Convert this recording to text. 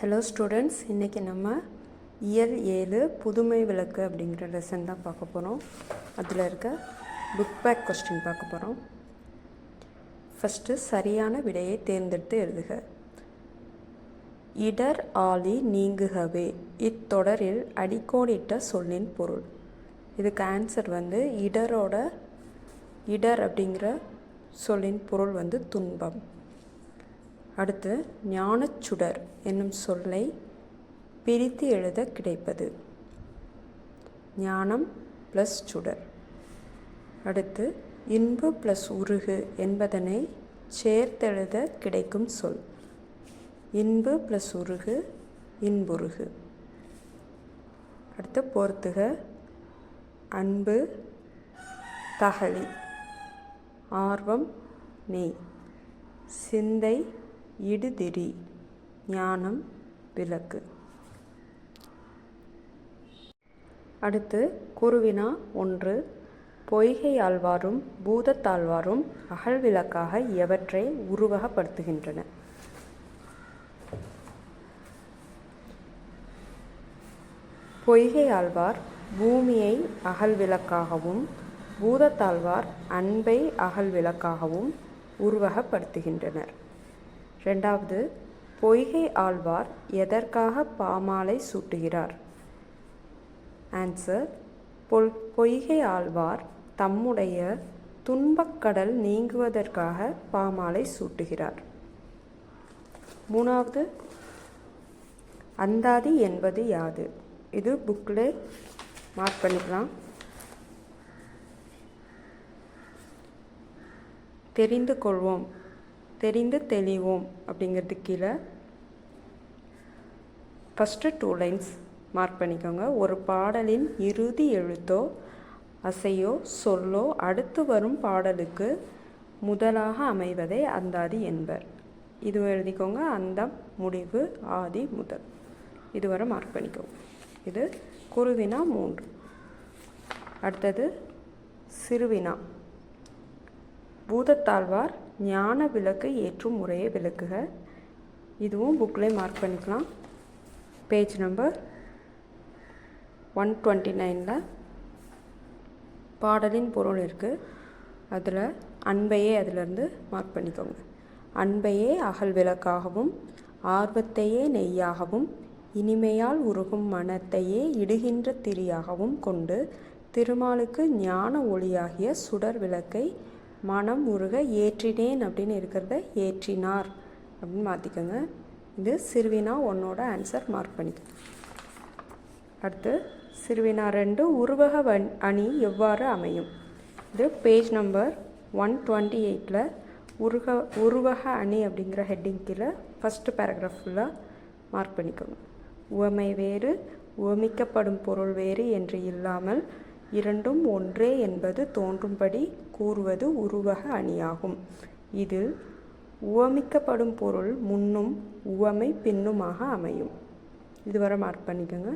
Hello students, இன்றைக்கி நம்ம இயல் 7 புதுமை விளக்கு அப்படிங்கிற லெசன் தான் பார்க்க போகிறோம். அதில் இருக்க புக் பேக் கொஸ்டின் பார்க்க போகிறோம். ஃபஸ்ட்டு சரியான விடையை தேர்ந்தெடுத்து எழுதுக. இடர் ஆழி நீங்குகவே இத்தொடரில் அடிக்கோடிட்ட சொல்லின் பொருள். இதுக்கு ஆன்சர் இடர் அப்படிங்கிற சொல்லின் பொருள் துன்பம். அடுத்து ஞானச்சுடர் என்னும் சொல்லை பிரித்து எழுத கிடைப்பது ஞானம் ப்ளஸ் சுடர். அடுத்து இன்பு ப்ளஸ் உருகு என்பதனை சேர்த்தெழுத கிடைக்கும் சொல் இன்பு ப்ளஸ் உருகு இன்புருகு. அடுத்து பொறுத்துக. அன்பு தகழி, ஆர்வம் நெய், சிந்தை இடுதிரி, ஞானம் விளக்கு. அடுத்து குருவினா 1. பொய்கை ஆழ்வாரும் பூதத்தாழ்வாரும் அகல் விளக்காக எவற்றை உருவகப்படுத்துகின்றன? பொய்கை ஆழ்வார் பூமியை அகல் விளக்காகவும் பூதத்தாழ்வார் அன்பை அகல் விளக்காகவும் உருவகப்படுத்துகின்றனர். 2. பொய்கை ஆழ்வார் எதற்காக பாமாலை சூட்டுகிறார்? ஆன்சர், பொய்கை ஆழ்வார் தம்முடைய துன்பக்கடல் நீங்குவதற்காக பாமாலை சூட்டுகிறார். 3. அந்தாதி என்பது யாது? இது புக்கில் மார்க் பண்ணிக்கலாம். தெரிந்து கொள்வோம், தெரிந்து தெளிவோம் அப்படிங்கிறது கீழே ஃபஸ்ட்டு 2 லைன்ஸ் மார்க் பண்ணிக்கோங்க. ஒரு பாடலின் இறுதி எழுத்தோ அசையோ சொல்லோ அடுத்து வரும் பாடலுக்கு முதலாக அமைவதை அந்தாதி என்பர். இது எழுதிக்கோங்க. அந்தம், முடிவு, ஆதி, முதல். இதுவரை மார்க் பண்ணிக்கோங்க. இது குருவினா 3. அடுத்தது சிறுவினா. பூதத்தாழ்வார் ஞான விளக்கு ஏற்றும் முறையை விளக்குக. இதுவும் புக்கில் மார்க் பண்ணிக்கலாம். பேஜ் நம்பர் 129 பாடலின் பொருள் இருக்குது. அதில் அன்பையே அதிலிருந்து மார்க் பண்ணிக்கோங்க. அன்பையே அகல் விளக்காகவும் ஆர்வத்தையே நெய்யாகவும் இனிமையால் உருகும் மனத்தையே இடுகின்ற திரியாகவும் கொண்டு திருமாலுக்கு ஞான ஒளியாகிய சுடர் விளக்கை மனம் உருக ஏற்றினேன் அப்படின்னு இருக்கிறத ஏற்றினார் அப்படின்னு மாற்றிக்கோங்க. இது சிறுவினா 1 ஆன்சர் மார்க் பண்ணிக்கோங்க. அடுத்து சிறுவினா 2 உருவக அணி எவ்வாறு அமையும்? இது பேஜ் நம்பர் 128 உருவக அணி அப்படிங்கிற ஹெட்டிங் கீழே ஃபஸ்ட்டு பேராகிராஃப் ஃபுல்லாக மார்க் பண்ணிக்கோங்க. உவமை வேறு, உவமிக்கப்படும் பொருள் வேறு என்று இல்லாமல் இரண்டும் ஒன்றே என்பது தோன்றும்படி கூறுவது உருவக அணியாகும். இதில் உவமிக்கப்படும் பொருள் முன்னும் உவமை பின்னுமாக அமையும். இதுவரை மார்க் பண்ணிக்கோங்க.